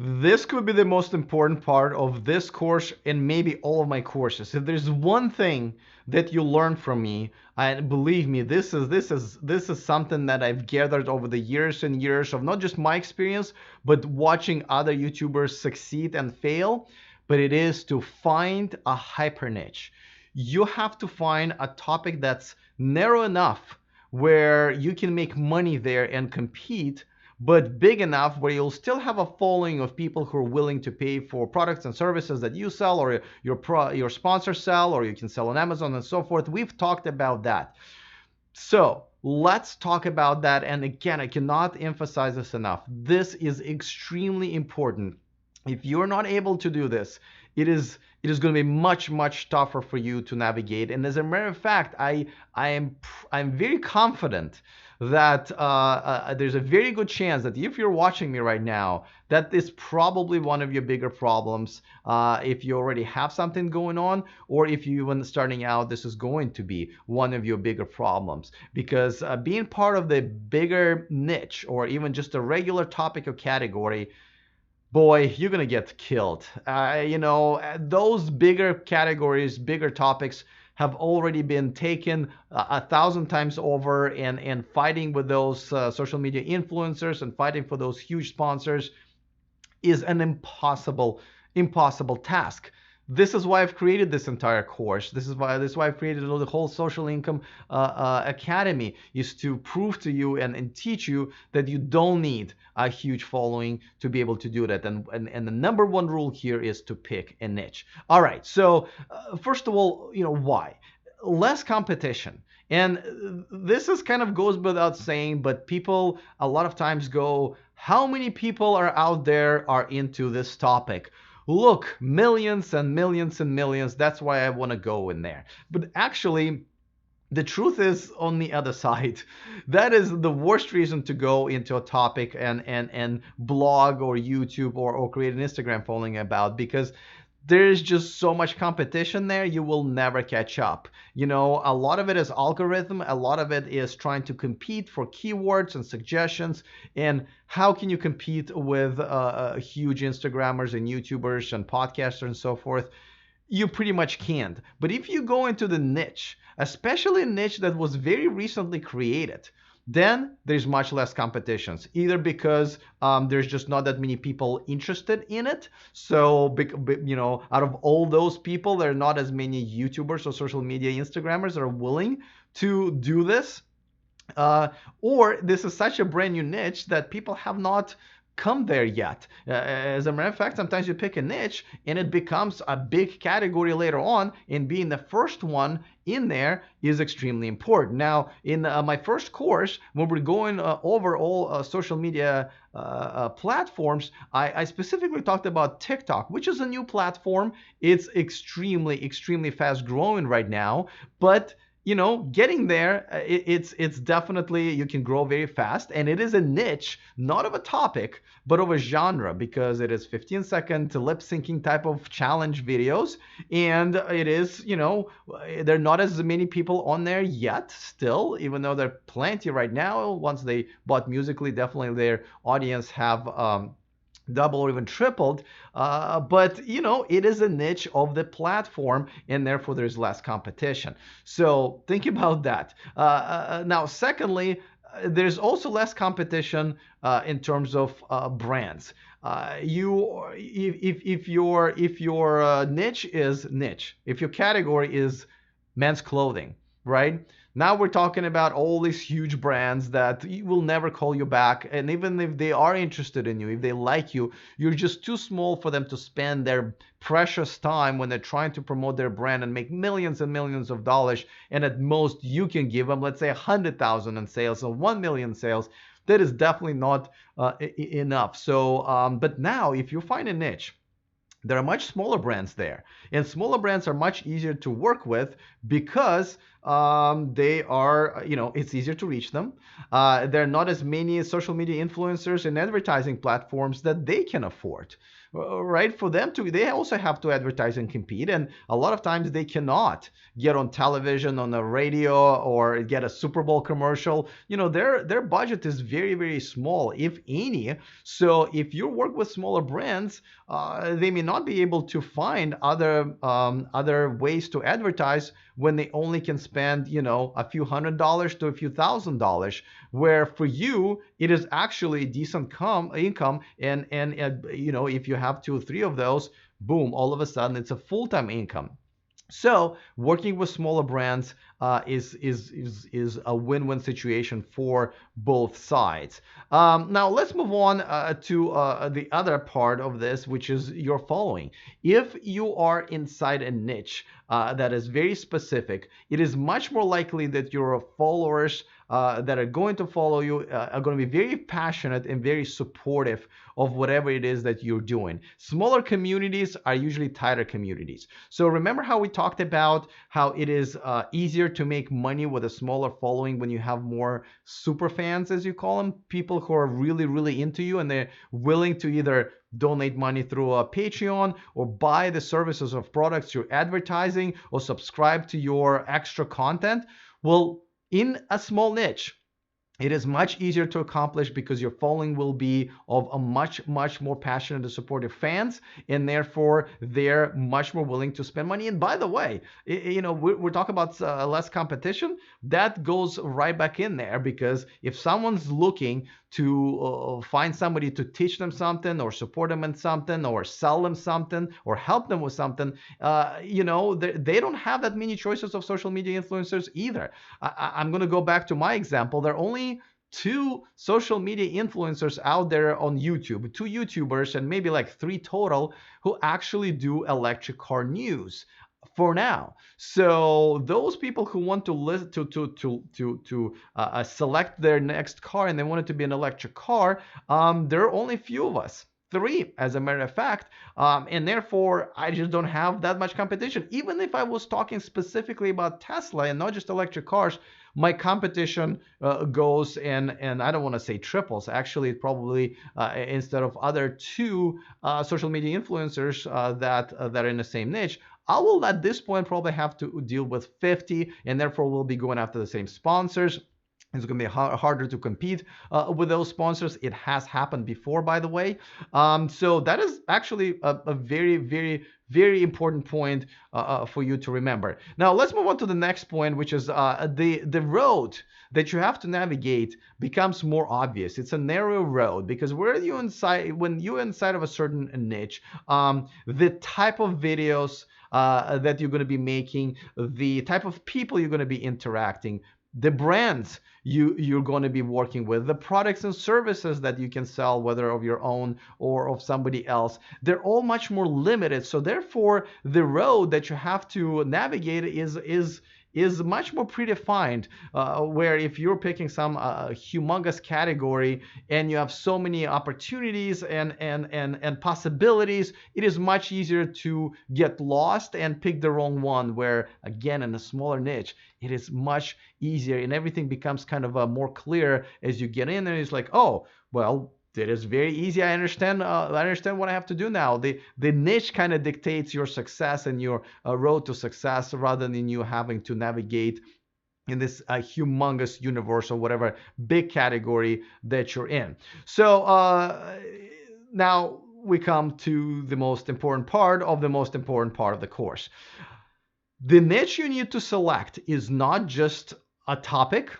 This could be the most important part of this course and maybe all of my courses. If there's one thing that you learn from me, and believe me, this is something that I've gathered over the years and years of not just my experience, but watching other YouTubers succeed and fail, but it is to find a hyper niche. You have to find a topic that's narrow enough where you can make money there and compete, but big enough where you'll still have a following of people who are willing to pay for products and services that you sell, or your sponsors sell, or you can sell on Amazon and so forth. We've talked about that. So let's talk about that. And again, I cannot emphasize this enough. This is extremely important. If you're not able to do this, it is going to be much tougher for you to navigate. And as a matter of fact, I'm very confident that there's a very good chance that if you're watching me right now, that is probably one of your bigger problems. If you already have something going on, or if you even starting out, this is going to be one of your bigger problems, because being part of the bigger niche or even just a regular topic or category, boy, you're gonna get killed. Those bigger categories, bigger topics have already been taken a thousand times over, and fighting with those social media influencers and fighting for those huge sponsors is an impossible task. This is why I've created this entire course. This is why I've created the whole Social Income Academy, is to prove to you and teach you that you don't need a huge following to be able to do that. And the number one rule here is to pick a niche. All right. So first of all, why? Less competition. And this is kind of goes without saying, but people a lot of times go, how many people are out there are into this topic? Look, millions and millions and millions. That's why I want to go in there. But actually, the truth is on the other side. That is the worst reason to go into a topic and blog or YouTube or create an Instagram following about, because there's just so much competition there, you will never catch up. A lot of it is algorithm, a lot of it is trying to compete for keywords and suggestions. And how can you compete with huge Instagrammers and YouTubers and podcasters and so forth? You pretty much can't. But if you go into the niche, especially a niche that was very recently created, then there's much less competitions, either because there's just not that many people interested in it. So out of all those people, there are not as many YouTubers or social media Instagrammers that are willing to do this, or this is such a brand new niche that people have not come there yet. As a matter of fact, sometimes you pick a niche and it becomes a big category later on, and being the first one in there is extremely important. Now, in my first course, when we're going over all social media platforms, I specifically talked about TikTok, which is a new platform. It's extremely fast growing right now, but getting there, it's definitely, you can grow very fast, and it is a niche, not of a topic, but of a genre, because it is 15-second lip syncing type of challenge videos, and it is, there are not as many people on there yet, still, even though there are plenty right now. Once they bought Musically, definitely their audience have double or even tripled, but it is a niche of the platform, and therefore there's less competition. So think about that. Now secondly, there's also less competition in terms of brands. If your niche is niche, if your category is men's clothing, right? Now we're talking about all these huge brands that will never call you back. And even if they are interested in you, if they like you, you're just too small for them to spend their precious time when they're trying to promote their brand and make millions and millions of dollars. And at most you can give them, let's say, 100,000 in sales or 1 million sales. That is definitely not enough. So, but now if you find a niche, there are much smaller brands there, and smaller brands are much easier to work with, because they are, it's easier to reach them. There are not as many social media influencers and advertising platforms that they can afford. Right, for them to, they also have to advertise and compete, and a lot of times they cannot get on television, on the radio, or get a Super Bowl commercial. Their budget is very, very small, if any. So if you work with smaller brands, they may not be able to find other ways to advertise when they only can spend, a few $100s to a few $1,000s. Where for you, it is actually decent income, and if you have two or three of those, boom, all of a sudden it's a full-time income. So working with smaller brands is a win-win situation for both sides. Now let's move on to the other part of this, which is your following. If you are inside a niche that is very specific, it is much more likely that your followers that are going to follow you are going to be very passionate and very supportive of whatever it is that you're doing. Smaller communities are usually tighter communities. So remember how we talked about how it is easier to make money with a smaller following when you have more super fans, as you call them, people who are really, really into you and they're willing to either donate money through a Patreon or buy the services of products you're advertising or subscribe to your extra content. Well, in a small niche, it is much easier to accomplish because your following will be of a much, much more passionate and supportive fans, and therefore they're much more willing to spend money. And by the way, we're talking about less competition. That goes right back in there, because if someone's looking to find somebody to teach them something or support them in something or sell them something or help them with something, they don't have that many choices of social media influencers either. I'm going to go back to my example. There are only two social media influencers out there on YouTube, two YouTubers and maybe like three total, who actually do electric car news for now. So those people who want to listen to select their next car and they want it to be an electric car, there are only a few of us. Three, as a matter of fact, and therefore I just don't have that much competition. Even if I was talking specifically about Tesla and not just electric cars, my competition goes and I don't want to say triples. Actually, it probably instead of other two social media influencers that are in the same niche, I will at this point probably have to deal with 50, and therefore we'll be going after the same sponsors. It's going to be harder to compete with those sponsors. It has happened before, by the way. So that is actually a very, very, very important point for you to remember. Now, let's move on to the next point, which is the road that you have to navigate becomes more obvious. It's a narrow road because when you're inside of a certain niche, the type of videos that you're going to be making, the type of people you're going to be interacting, the brands you're going to be working with, the products and services that you can sell, whether of your own or of somebody else, they're all much more limited. So therefore, the road that you have to navigate is much more predefined, where if you're picking some humongous category and you have so many opportunities and possibilities, it is much easier to get lost and pick the wrong one, where again in a smaller niche it is much easier and everything becomes kind of more clear as you get in there. It's like, oh well, it is very easy. I understand. I understand what I have to do now. The niche kind of dictates your success and your road to success, rather than you having to navigate in this humongous universe or whatever big category that you're in. So now we come to the most important part of the course. The niche you need to select is not just a topic.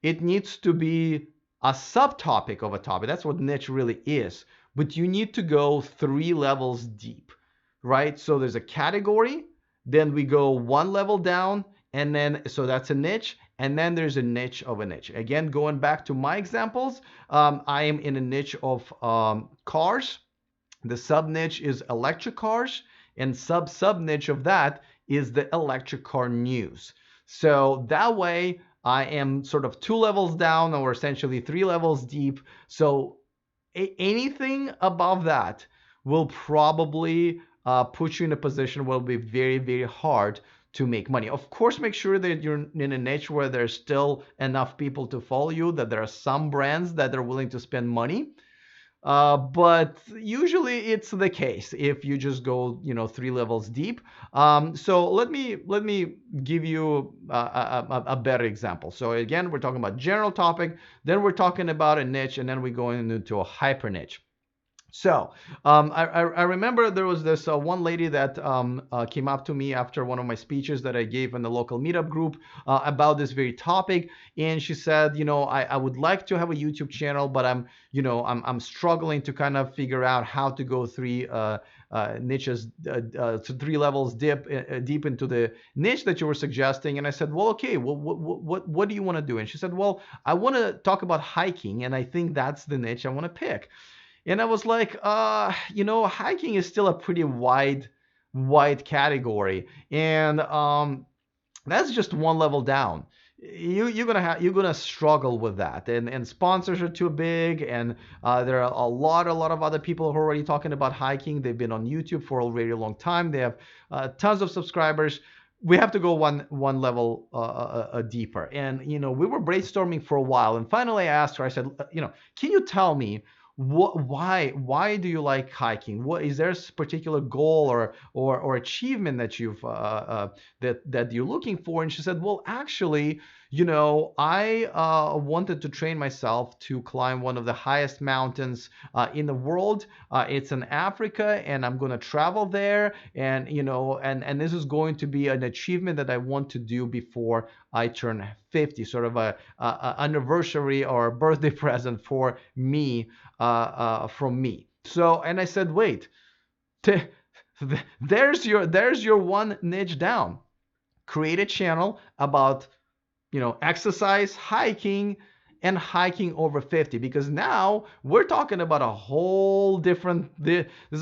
It needs to be a subtopic of a topic. That's what niche really is. But you need to go 3 levels deep, right? So there's a category, then we go 1 level down, and then, so that's a niche, and then there's a niche of a niche. Again, going back to my examples, I am in a niche of cars. The sub niche is electric cars, and sub niche of that is the electric car news. So that way, I am sort of 2 levels down, or essentially 3 levels deep. So anything above that will probably put you in a position where it'll be very, very hard to make money. Of course, make sure that you're in a niche where there's still enough people to follow you, that there are some brands that are willing to spend money. But usually it's the case if you just go, 3 levels deep. So let me give you a better example. So again, we're talking about general topic, then we're talking about a niche, and then we go into a hyper niche. So I remember there was this one lady that came up to me after one of my speeches that I gave in the local meetup group about this very topic, and she said, I would like to have a YouTube channel, but I'm struggling to kind of figure out how to go niches, 3 levels deep into the niche that you were suggesting. And I said, well, okay, well, what do you want to do? And she said, well, I want to talk about hiking, and I think that's the niche I want to pick. And I was like, hiking is still a pretty wide category, and that's just one level down. You're gonna struggle with that, and sponsors are too big, and there are a lot of other people who are already talking about hiking. They've been on YouTube for a very long time. They have tons of subscribers. We have to go one level deeper. And we were brainstorming for a while, and finally I asked her. I said, can you tell me why do you like hiking? What is there a particular goal or achievement that that you're looking for? And she said, well, actually, I wanted to train myself to climb one of the highest mountains in the world. It's in Africa, and I'm going to travel there, and and this is going to be an achievement that I want to do before I turn 50, sort of a anniversary or a birthday present for me, from me. So, and I said, wait, t- there's your one niche down. Create a channel about exercise, hiking, and hiking over 50, because now we're talking about there's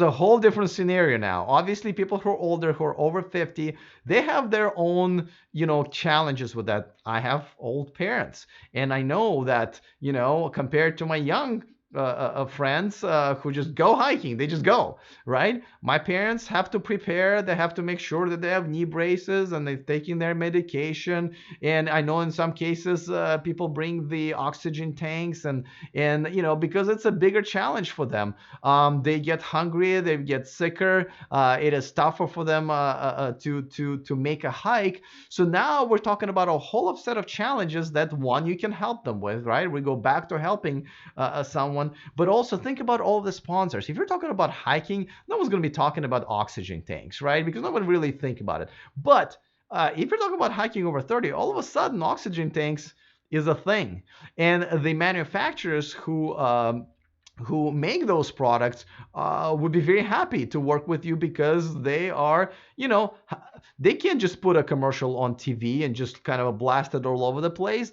a whole different scenario now. Obviously, people who are older, who are over 50, they have their own challenges with that. I have old parents, and I know that compared to my young friends who just go hiking, they just go, right? My parents have to prepare, they have to make sure that they have knee braces and they're taking their medication. And I know in some cases people bring the oxygen tanks, and because it's a bigger challenge for them. They get hungry, they get sicker, it is tougher for them to make a hike. So now we're talking about a whole set of challenges that one you can help them with, right? We go back to helping someone. But also think about all the sponsors. If you're talking about hiking, no one's going to be talking about oxygen tanks, right? Because no one really think about it. But if you're talking about hiking over 30, all of a sudden oxygen tanks is a thing. And the manufacturers who make those products would be very happy to work with you, because they are, they can't just put a commercial on TV and just kind of blast it all over the place.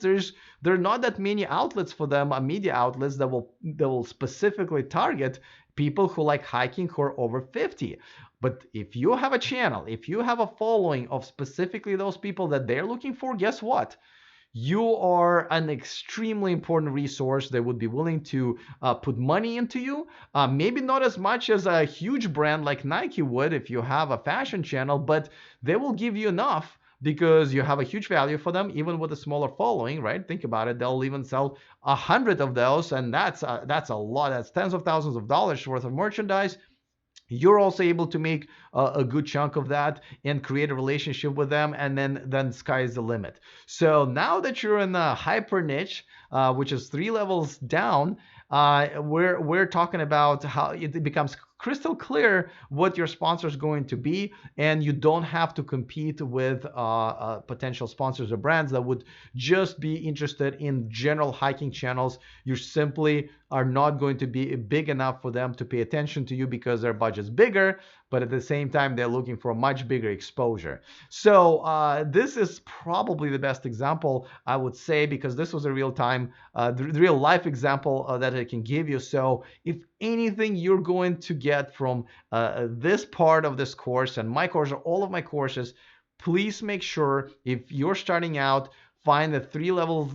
There are not that many outlets for them, media outlets that will specifically target people who like hiking who are over 50. But if you have a channel, if you have a following of specifically those people that they're looking for, guess what? You are an extremely important resource. They would be willing to put money into you. Maybe not as much as a huge brand like Nike would if you have a fashion channel, but they will give you enough because you have a huge value for them, even with a smaller following, right? Think about it. They'll even sell 100 of those, and that's a lot. That's tens of thousands of dollars worth of merchandise. You're also able to make a good chunk of that and create a relationship with them, and then sky's the limit. So now that you're in the hyper niche, which is 3 levels down, we're talking about how it becomes crystal clear what your sponsor is going to be, and you don't have to compete with potential sponsors or brands that would just be interested in general hiking channels. You simply are not going to be big enough for them to pay attention to you because their budget's bigger, but at the same time they're looking for a much bigger exposure. So this is probably the best example, I would say, because this was a real life example that I can give you. So if anything you're going to get from this part of this course and my course or all of my courses, please make sure if you're starting out, find the 3 levels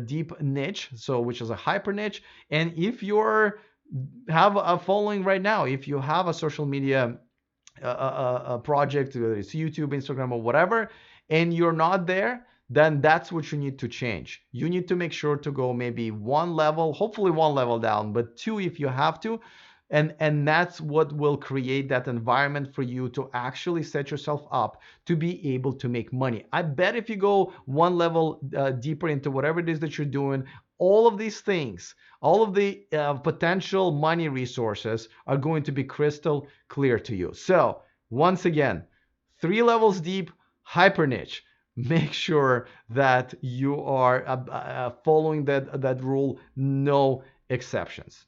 deep niche, so which is a hyper niche. And if you're have a following right now, if you have a social media a project, whether it's YouTube, Instagram, or whatever, and you're not there, then that's what you need to change. You need to make sure to go maybe one level, hopefully one level down, but two if you have to. And that's what will create that environment for you to actually set yourself up to be able to make money. I bet if you go one level deeper into whatever it is that you're doing, all of these things, all of the potential money resources are going to be crystal clear to you. So once again, 3 levels deep, hyper niche. Make sure that you are following that rule, no exceptions.